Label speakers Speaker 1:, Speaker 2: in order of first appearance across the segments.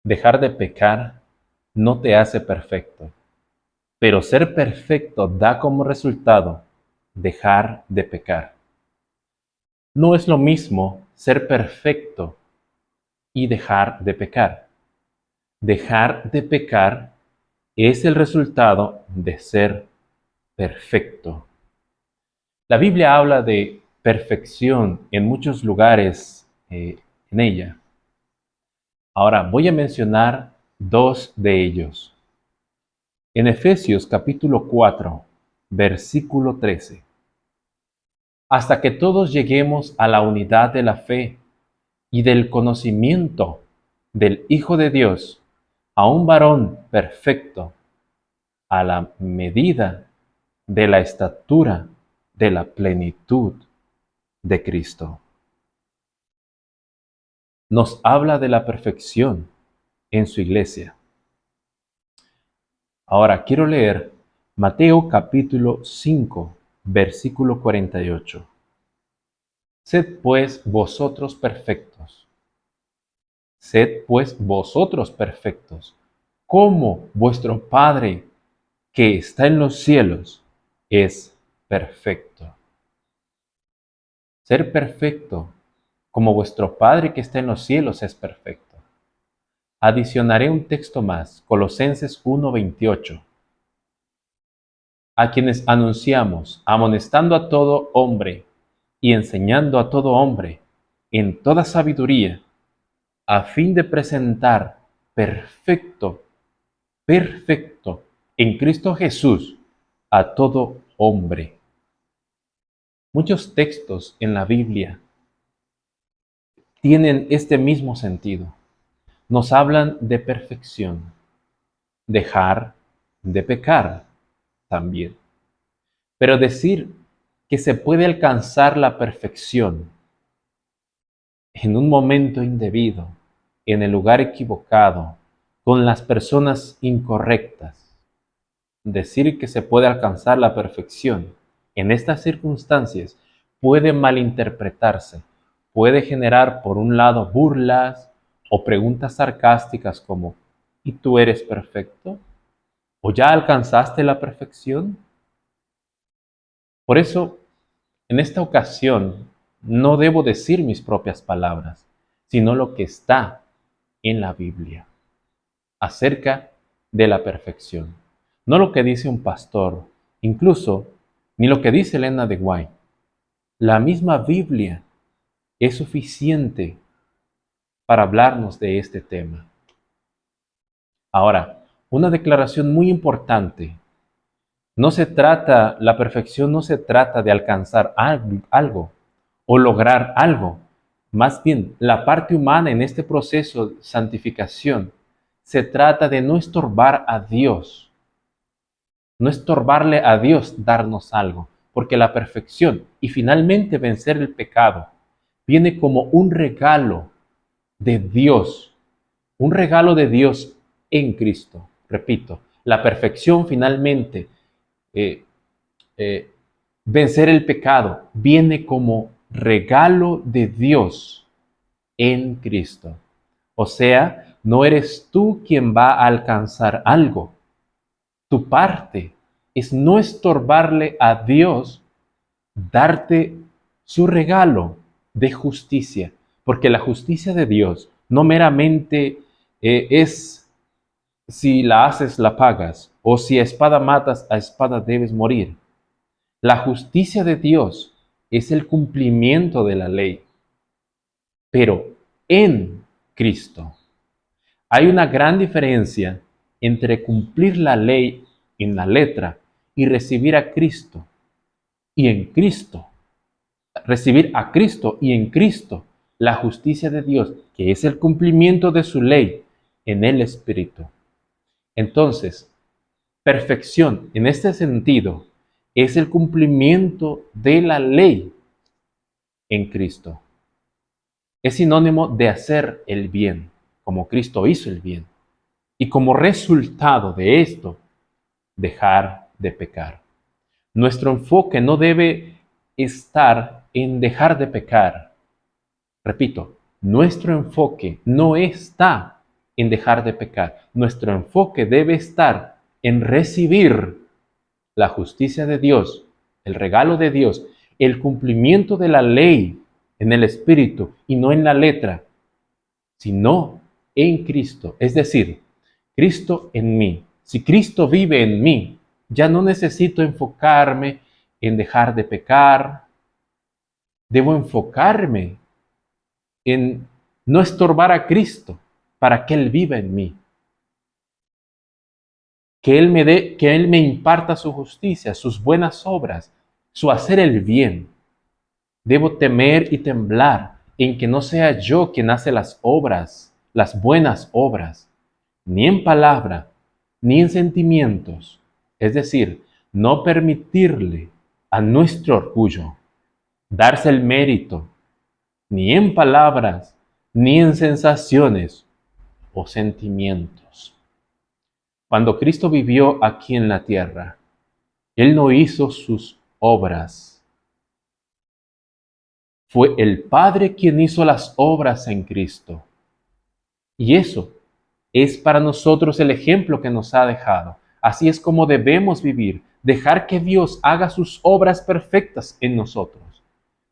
Speaker 1: Dejar de pecar no te hace perfecto, pero ser perfecto da como resultado dejar de pecar. No es lo mismo ser perfecto y dejar de pecar. Dejar de pecar es el resultado de ser perfecto. La Biblia habla de perfección en muchos lugares en ella. Ahora voy a mencionar dos de ellos. En Efesios capítulo 4, versículo 13. Hasta que todos lleguemos a la unidad de la fe y del conocimiento del Hijo de Dios, a un varón perfecto, a la medida de la estatura de la plenitud de Cristo. Nos habla de la perfección en su iglesia. Ahora quiero leer Mateo capítulo 5, versículo 48. Sed pues vosotros perfectos. Sed pues vosotros perfectos, como vuestro Padre que está en los cielos es perfecto. Ser perfecto, como vuestro Padre que está en los cielos es perfecto. Adicionaré un texto más, Colosenses 1:28. A quienes anunciamos, amonestando a todo hombre y enseñando a todo hombre en toda sabiduría, a fin de presentar perfecto, perfecto en Cristo Jesús a todo hombre. Muchos textos en la Biblia tienen este mismo sentido. Nos hablan de perfección, dejar de pecar también. Pero decir que se puede alcanzar la perfección en un momento indebido, en el lugar equivocado, con las personas incorrectas, decir que se puede alcanzar la perfección en estas circunstancias puede malinterpretarse, puede generar por un lado burlas o preguntas sarcásticas como ¿y tú eres perfecto? ¿O ya alcanzaste la perfección? Por eso, en esta ocasión, no debo decir mis propias palabras, sino lo que está en la Biblia acerca de la perfección. No lo que dice un pastor, incluso ni lo que dice Elena de White. La misma Biblia es suficiente para hablarnos de este tema. Ahora, una declaración muy importante. La perfección no se trata de alcanzar algo o lograr algo. Más bien, la parte humana en este proceso de santificación se trata de no estorbar a Dios, no estorbarle a Dios darnos algo, porque la perfección y finalmente vencer el pecado viene como un regalo de Dios en Cristo. Repito, la perfección finalmente, eh, eh, vencer el pecado, viene como regalo de Dios en Cristo. O sea, no eres tú quien va a alcanzar algo. Tu parte es no estorbarle a Dios darte su regalo de justicia, porque la justicia de Dios no meramente es si la haces, la pagas, o si a espada matas, a espada debes morir. La justicia de Dios es el cumplimiento de la ley, pero en Cristo. Hay una gran diferencia entre cumplir la ley en la letra y recibir a Cristo y en Cristo. Recibir a Cristo y en Cristo la justicia de Dios, que es el cumplimiento de su ley en el Espíritu. Entonces, perfección en este sentido es el cumplimiento de la ley en Cristo. Es sinónimo de hacer el bien, como Cristo hizo el bien. Y como resultado de esto, dejar de pecar. Nuestro enfoque no debe estar en dejar de pecar. Repito, nuestro enfoque no está en dejar de pecar. Nuestro enfoque debe estar en recibir la justicia de Dios, el regalo de Dios, el cumplimiento de la ley en el Espíritu y no en la letra, sino en Cristo. Es decir, Cristo en mí. Si Cristo vive en mí, ya no necesito enfocarme en dejar de pecar. Debo enfocarme en no estorbar a Cristo para que Él viva en mí. Que Él me imparta su justicia, sus buenas obras, su hacer el bien. Debo temer y temblar en que no sea yo quien hace las obras, las buenas obras, ni en palabra, ni en sentimientos. Es decir, no permitirle a nuestro orgullo darse el mérito, ni en palabras, ni en sensaciones o sentimientos. Cuando Cristo vivió aquí en la tierra, Él no hizo sus obras. Fue el Padre quien hizo las obras en Cristo. Y eso es para nosotros el ejemplo que nos ha dejado. Así es como debemos vivir, dejar que Dios haga sus obras perfectas en nosotros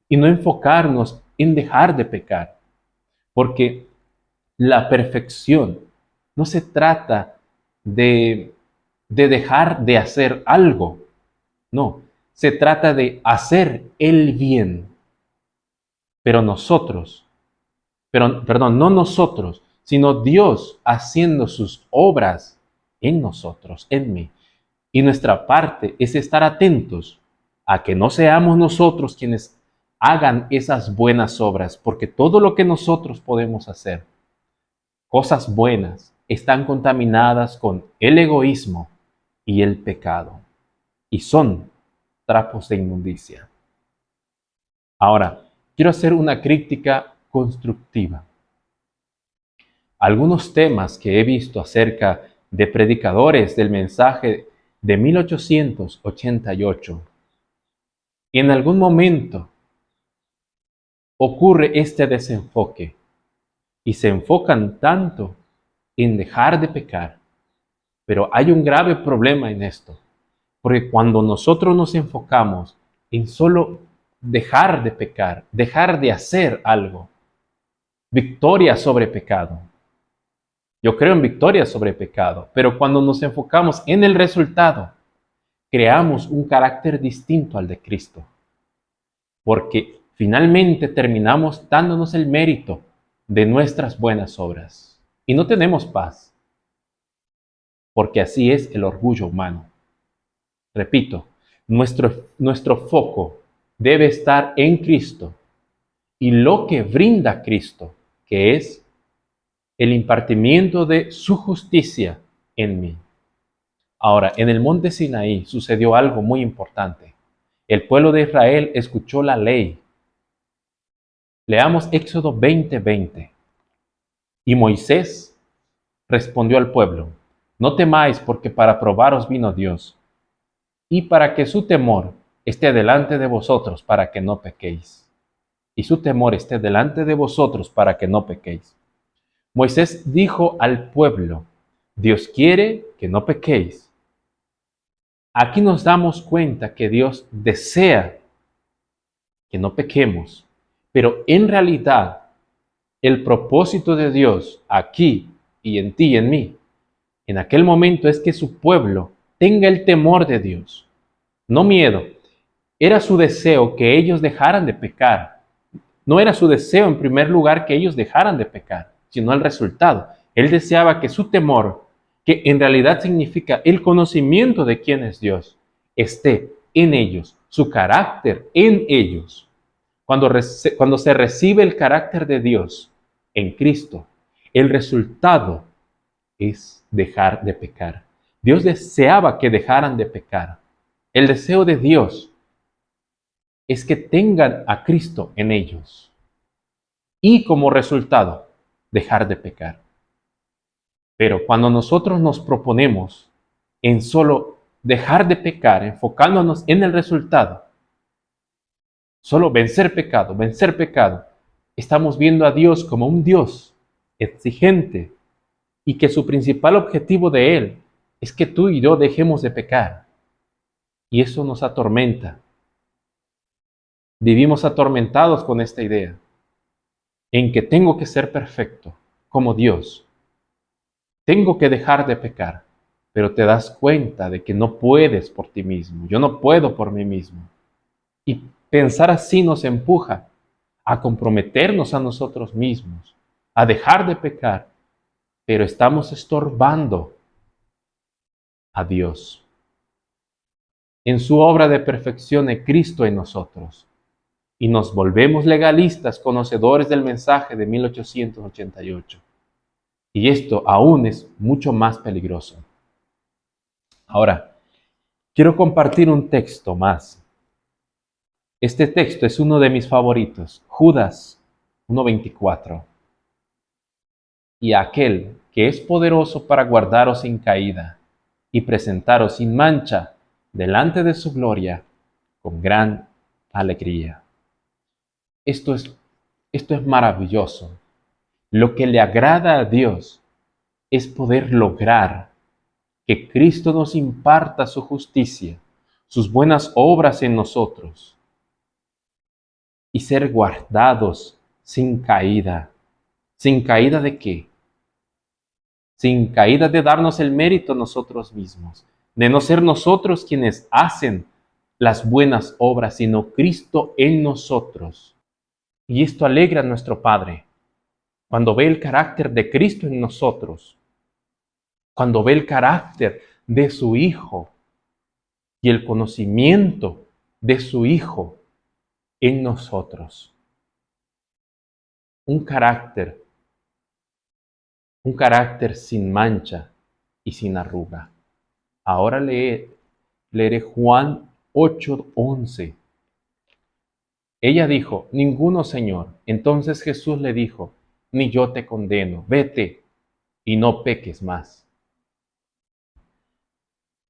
Speaker 1: y no enfocarnos en dejar de pecar. Porque la perfección no se trata de dejar de hacer algo, no, se trata de hacer el bien. Pero nosotros, perdón, no nosotros, sino Dios haciendo sus obras en nosotros, en mí. Y nuestra parte es estar atentos a que no seamos nosotros quienes hagan esas buenas obras, porque todo lo que nosotros podemos hacer, cosas buenas, están contaminadas con el egoísmo y el pecado, y son trapos de inmundicia. Ahora, quiero hacer una crítica constructiva. Algunos temas que he visto acerca de predicadores del mensaje de 1888, en algún momento ocurre este desenfoque y se enfocan tanto en dejar de pecar. Pero hay un grave problema en esto, porque cuando nosotros nos enfocamos en solo dejar de pecar, dejar de hacer algo, victoria sobre pecado. Yo creo en victoria sobre pecado, pero cuando nos enfocamos en el resultado, creamos un carácter distinto al de Cristo, porque finalmente terminamos dándonos el mérito de nuestras buenas obras y no tenemos paz, porque así es el orgullo humano. Repito, nuestro foco debe estar en Cristo y lo que brinda Cristo, que es el impartimiento de su justicia en mí. Ahora, en el monte Sinaí sucedió algo muy importante. El pueblo de Israel escuchó la ley. Leamos Éxodo 20:20. Y Moisés respondió al pueblo: no temáis, porque para probaros vino Dios, y para que su temor esté delante de vosotros, para que no pequéis. Y su temor esté delante de vosotros, para que no pequéis. Moisés dijo al pueblo: Dios quiere que no pequéis. Aquí nos damos cuenta que Dios desea que no pequemos, pero en realidad el propósito de Dios aquí y en ti y en mí, en aquel momento, es que su pueblo tenga el temor de Dios, no miedo. Era su deseo que ellos dejaran de pecar. No era su deseo en primer lugar que ellos dejaran de pecar, sino el resultado. Él deseaba que su temor, que en realidad significa el conocimiento de quién es Dios, esté en ellos, su carácter en ellos. Cuando se recibe el carácter de Dios en Cristo, el resultado es dejar de pecar. Dios deseaba que dejaran de pecar. El deseo de Dios es que tengan a Cristo en ellos y como resultado dejar de pecar. Pero cuando nosotros nos proponemos en solo dejar de pecar, enfocándonos en el resultado, solo vencer pecado, estamos viendo a Dios como un Dios exigente, y que su principal objetivo de Él es que tú y yo dejemos de pecar. Y eso nos atormenta. Vivimos atormentados con esta idea, en que tengo que ser perfecto, como Dios. Tengo que dejar de pecar, pero te das cuenta de que no puedes por ti mismo. Yo no puedo por mí mismo. Y pensar así nos empuja a comprometernos a nosotros mismos, a dejar de pecar, pero estamos estorbando a Dios en su obra de perfección de Cristo en nosotros. Y nos volvemos legalistas, conocedores del mensaje de 1888. Y esto aún es mucho más peligroso. Ahora, quiero compartir un texto más. Este texto es uno de mis favoritos, Judas 1:24. Y aquel que es poderoso para guardaros sin caída y presentaros sin mancha delante de su gloria con gran alegría. Esto es maravilloso. Lo que le agrada a Dios es poder lograr que Cristo nos imparta su justicia, sus buenas obras en nosotros y ser guardados sin caída. ¿Sin caída de qué? Sin caída de darnos el mérito nosotros mismos, de no ser nosotros quienes hacen las buenas obras, sino Cristo en nosotros. Y esto alegra a nuestro Padre, cuando ve el carácter de Cristo en nosotros, cuando ve el carácter de su Hijo y el conocimiento de su Hijo en nosotros. Un carácter sin mancha y sin arruga. Ahora leeré Juan 8:11. Ella dijo, ninguno, Señor. Entonces Jesús le dijo, ni yo te condeno, vete y no peques más.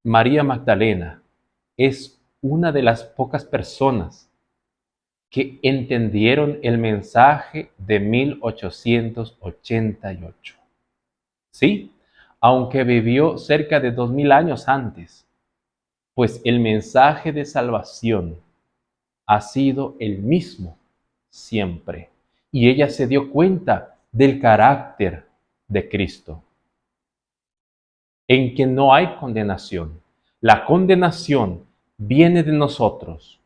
Speaker 1: María Magdalena es una de las pocas personas que entendieron el mensaje de 1888. Sí, aunque vivió cerca de 2000 años antes, pues el mensaje de salvación ha sido el mismo siempre. Y ella se dio cuenta del carácter de Cristo, en que no hay condenación. La condenación viene de nosotros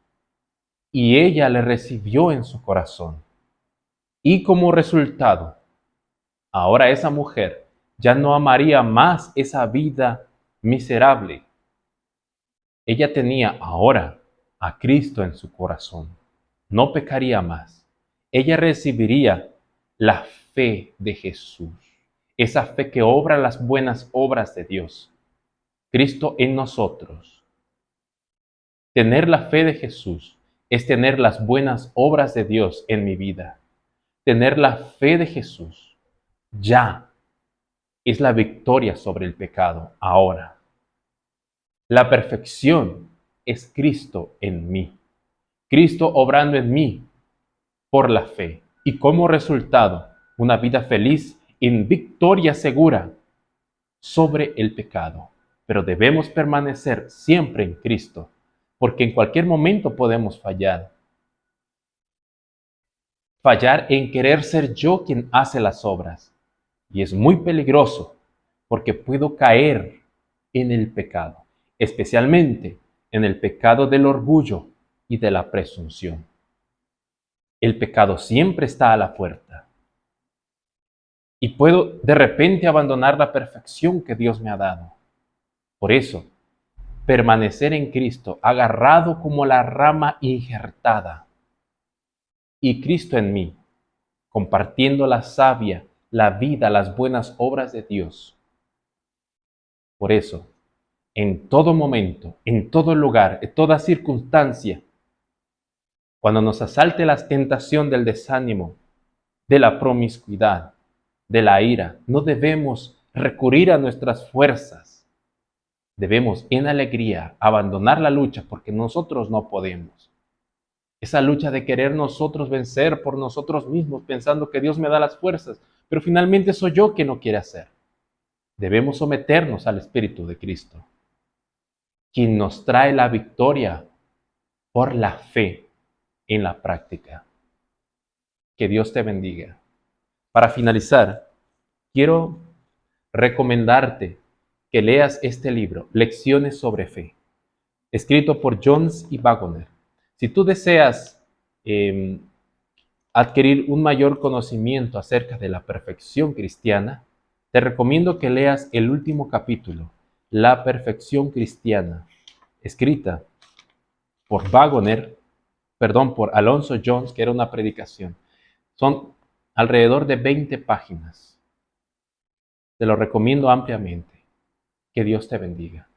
Speaker 1: y ella le recibió en su corazón. Y como resultado, ahora esa mujer ya no amaría más esa vida miserable. Ella tenía ahora a Cristo en su corazón. No pecaría más. Ella recibiría la fe de Jesús, esa fe que obra las buenas obras de Dios. Cristo en nosotros. Tener la fe de Jesús es tener las buenas obras de Dios en mi vida. Tener la fe de Jesús ya es la victoria sobre el pecado ahora. La perfección es Cristo en mí. Cristo obrando en mí por la fe. Y como resultado, una vida feliz en victoria segura sobre el pecado. Pero debemos permanecer siempre en Cristo, porque en cualquier momento podemos fallar. Fallar en querer ser yo quien hace las obras. Y es muy peligroso, porque puedo caer en el pecado, especialmente en el pecado del orgullo y de la presunción. El pecado siempre está a la puerta. Y puedo de repente abandonar la perfección que Dios me ha dado. Por eso, permanecer en Cristo, agarrado como la rama injertada, y Cristo en mí, compartiendo la savia, la vida, las buenas obras de Dios. Por eso, en todo momento, en todo lugar, en toda circunstancia, cuando nos asalte la tentación del desánimo, de la promiscuidad, de la ira, no debemos recurrir a nuestras fuerzas. Debemos en alegría abandonar la lucha porque nosotros no podemos. Esa lucha de querer nosotros vencer por nosotros mismos pensando que Dios me da las fuerzas, pero finalmente soy yo quien no quiere hacer. Debemos someternos al Espíritu de Cristo, quien nos trae la victoria por la fe en la práctica. Que Dios te bendiga. Para finalizar, quiero recomendarte que leas este libro, Lecciones sobre Fe, escrito por Jones y Waggoner. Si tú deseas adquirir un mayor conocimiento acerca de la perfección cristiana, te recomiendo que leas el último capítulo, La perfección cristiana, escrita por por Alonso Jones, que era una predicación. Son alrededor de 20 páginas. Te lo recomiendo ampliamente. Que Dios te bendiga.